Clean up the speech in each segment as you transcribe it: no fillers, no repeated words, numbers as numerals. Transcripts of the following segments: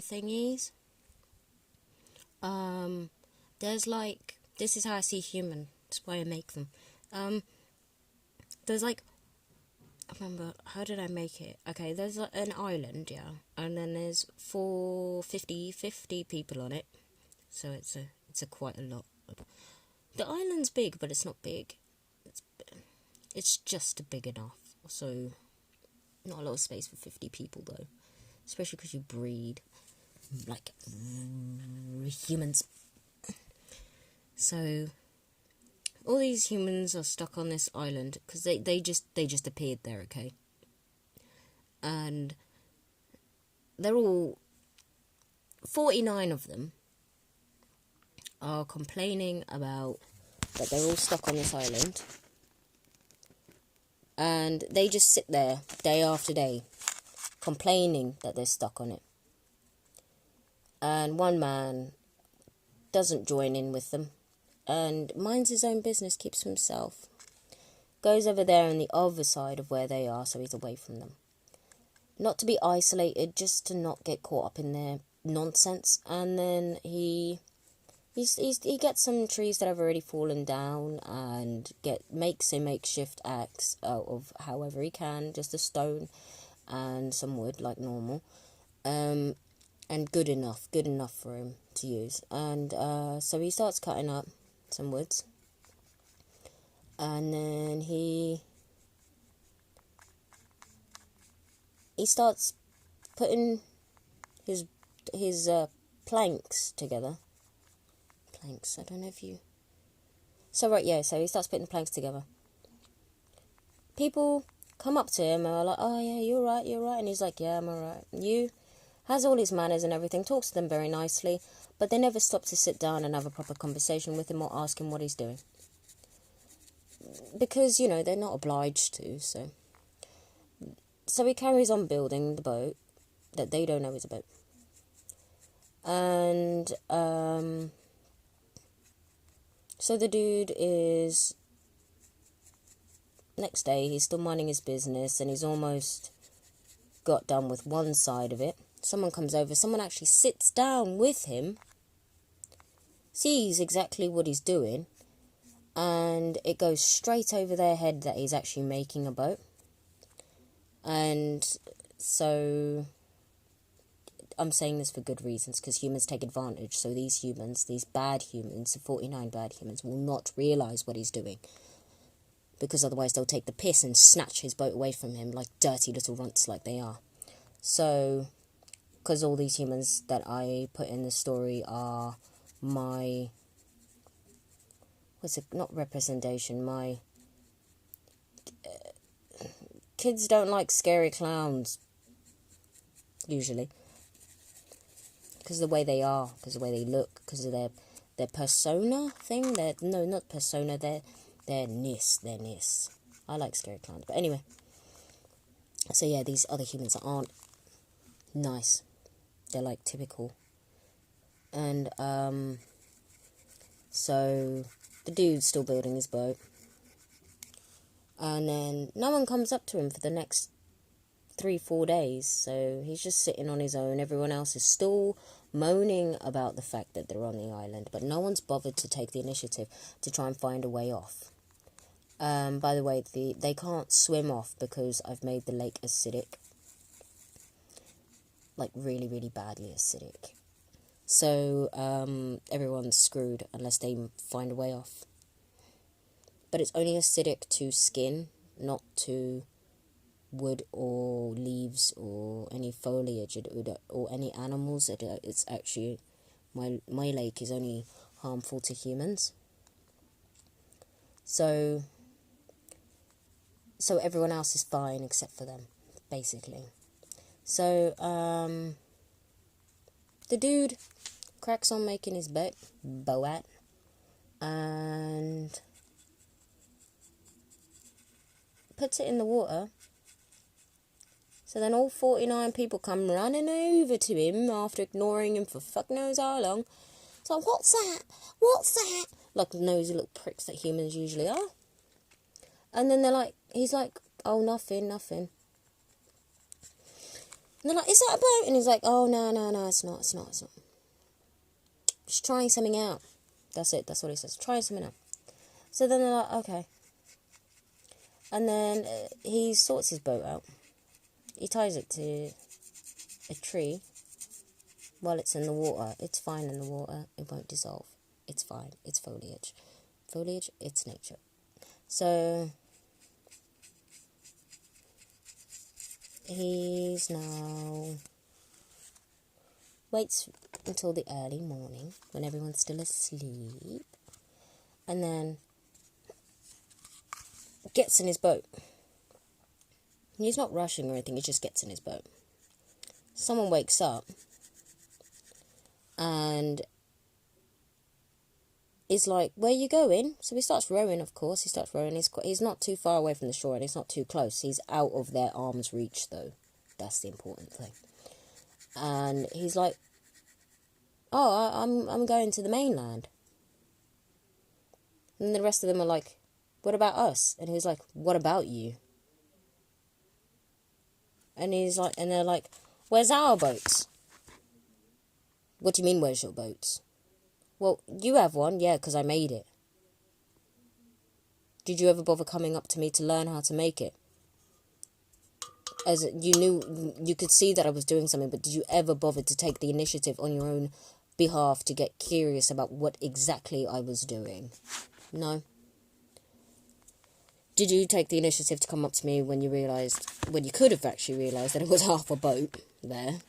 ferry thingies. There's like, this is how I see human. That's why I make them. There's like, I remember, how did I make it? Okay, there's an island, yeah, and then there's 50 people on it. So it's a quite a lot. The island's big, but it's not big. It's just big enough. So not a lot of space for 50 people though, especially because you breed like humans. So all these humans are stuck on this island because they just appeared there, okay? And they're all 49 of them are complaining about that they're all stuck on this island, and they just sit there day after day complaining that they're stuck on it. And one man doesn't join in with them and minds his own business, keeps to himself, goes over there on the other side of where they are, so he's away from them, not to be isolated, just to not get caught up in their nonsense. And then he gets some trees that have already fallen down and makes a makeshift axe out of however he can, just a stone and some wood like normal, and good enough for him to use. And so he starts cutting up some woods, and then he starts putting his planks together. Planks, I don't know if you... So he starts putting the planks together. People come up to him and are like, oh yeah, you're right, and he's like, yeah, I'm alright. Has all his manners and everything, talks to them very nicely, but they never stop to sit down and have a proper conversation with him or ask him what he's doing. Because, they're not obliged to, so... So he carries on building the boat that they don't know is a boat. And, so the dude is... Next day, he's still minding his business, and he's almost got done with one side of it. Someone comes over, someone actually sits down with him, sees exactly what he's doing, and it goes straight over their head that he's actually making a boat. And so, I'm saying this for good reasons, because humans take advantage. So these bad humans, the 49 bad humans, will not realise what he's doing, because otherwise they'll take the piss and snatch his boat away from him like dirty little runts like they are. So, because all these humans that I put in the story are my... Not representation, my... kids don't like scary clowns, usually. Because of the way they are, because of the way they look, because of their persona thing. Not persona, their ness. I like scary clowns, but anyway. So yeah, these other humans aren't nice. They're like typical. And so the dude's still building his boat. And then no one comes up to him for the next 3-4 days. So he's just sitting on his own. Everyone else is still moaning about the fact that they're on the island, but no one's bothered to take the initiative to try and find a way off. By the way, they can't swim off because I've made the lake acidic. Like really, really badly acidic. So everyone's screwed unless they find a way off. But it's only acidic to skin, not to wood or leaves or any foliage or any animals. It's actually, my lake is only harmful to humans. So everyone else is fine except for them, basically. So the dude cracks on making his boat, and puts it in the water. So then all 49 people come running over to him after ignoring him for fuck knows how long. It's like, what's that? Like nosy little pricks that humans usually are. And then he's like, oh, nothing. And they're like, is that a boat? And he's like, oh, no, it's not. Just trying something out. That's it. That's what he says. Trying something out. So then they're like, okay. And then he sorts his boat out. He ties it to a tree while it's in the water. It's fine in the water. It won't dissolve. It's fine. It's foliage. Foliage, it's nature. So he's now waits until the early morning when everyone's still asleep, and then gets in his boat. He's not rushing or anything, he just gets in his boat. Someone wakes up and is like, where are you going? So he starts rowing, of course. He starts rowing. He's not too far away from the shore and he's not too close. He's out of their arm's reach, though. That's the important thing. And he's like, oh, I'm going to the mainland. And the rest of them are like, what about us? And he's like, what about you? And he's like, and they're like, where's our boats? What do you mean, where's your boats? Well, you have one, yeah, because I made it. Did you ever bother coming up to me to learn how to make it? As you knew, you could see that I was doing something, but did you ever bother to take the initiative on your own behalf to get curious about what exactly I was doing? No. Did you take the initiative to come up to me when you could have actually realised that it was half a boat there?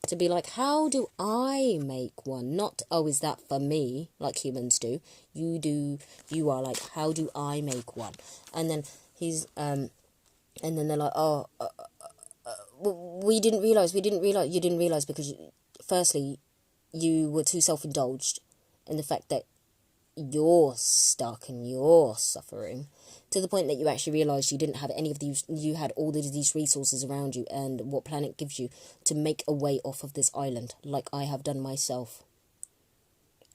To be like, how do I make one? Not, oh, is that for me, like humans do. You are like, how do I make one? And then and then they're like, oh, we didn't realise, you didn't realise because, firstly, you were too self-indulged in the fact that you're stuck and you're suffering, to the point that you actually realised you didn't have any of these, you had all of these resources around you and what planet gives you to make a way off of this island, like I have done myself.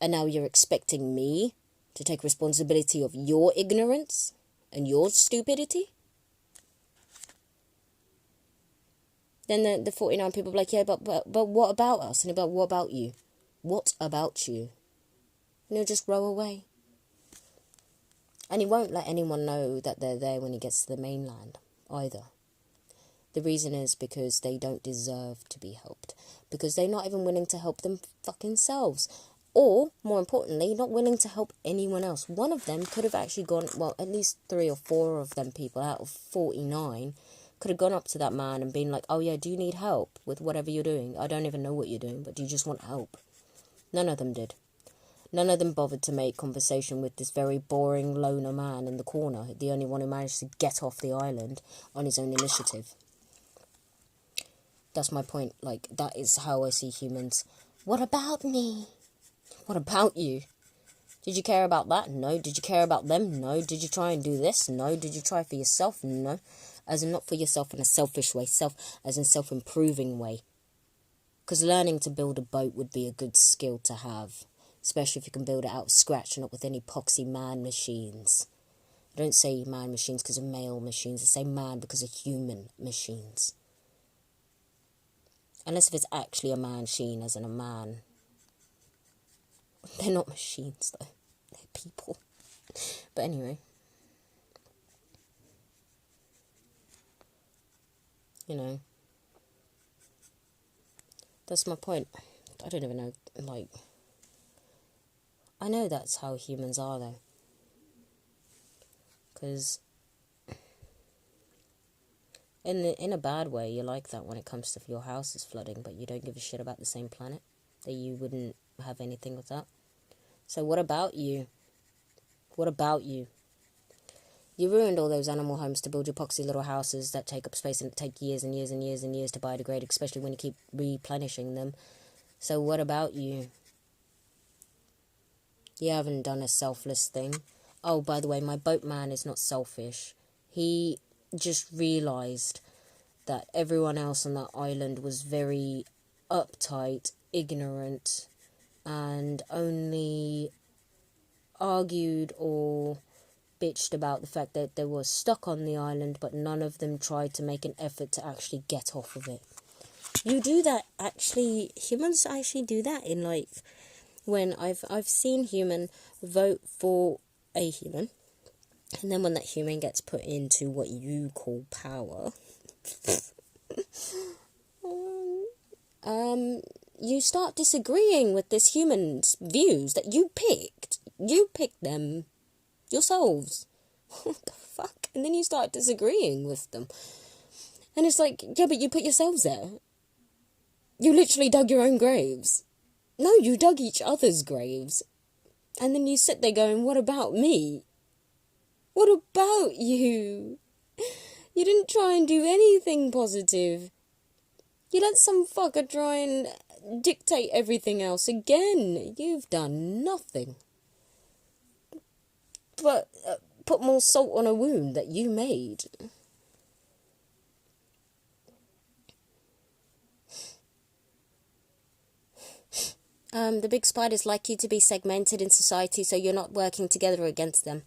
And now you're expecting me to take responsibility of your ignorance and your stupidity? Then the 49 people are like, yeah, but what about us? And about, what about you? What about you? And he'll just row away. And he won't let anyone know that they're there when he gets to the mainland, either. The reason is because they don't deserve to be helped. Because they're not even willing to help them fucking selves. Or, more importantly, not willing to help anyone else. One of them could have actually gone, well, at least 3 or 4 of them people out of 49 could have gone up to that man and been like, oh yeah, do you need help with whatever you're doing? I don't even know what you're doing, but do you just want help? None of them did. None of them bothered to make conversation with this very boring loner man in the corner, the only one who managed to get off the island on his own initiative. That's my point. Like, that is how I see humans. What about me? What about you? Did you care about that? No. Did you care about them? No. Did you try and do this? No. Did you try for yourself? No. As in, not for yourself in a selfish way, as in self-improving way. Because learning to build a boat would be a good skill to have. Especially if you can build it out of scratch and not with any poxy man machines. I don't say man machines because of male machines. I say man because of human machines. Unless if it's actually a man machine, as in a man. They're not machines, though. They're people. But anyway. You know. That's my point. I don't even know, like... I know that's how humans are, though. Because in a bad way, you're like that when it comes to your house is flooding, but you don't give a shit about the same planet. That you wouldn't have anything with that. So what about you? What about you? You ruined all those animal homes to build your poxy little houses that take up space and take years and years and years and years to biodegrade, especially when you keep replenishing them. So what about you? You haven't done a selfless thing. Oh, by the way, my boatman is not selfish. He just realised that everyone else on that island was very uptight, ignorant, and only argued or bitched about the fact that they were stuck on the island, but none of them tried to make an effort to actually get off of it. You do that, actually. Humans actually do that in life. When I've seen human vote for a human, and then when that human gets put into what you call power, you start disagreeing with this human's views that you picked. You picked them yourselves. What the fuck? And then you start disagreeing with them. And it's like, yeah, but you put yourselves there. You literally dug your own graves. No, you dug each other's graves. And then you sit there going, what about me? What about you? You didn't try and do anything positive. You let some fucker try and dictate everything else again. You've done nothing but put more salt on a wound that you made. The big spiders like you to be segmented in society so you're not working together against them.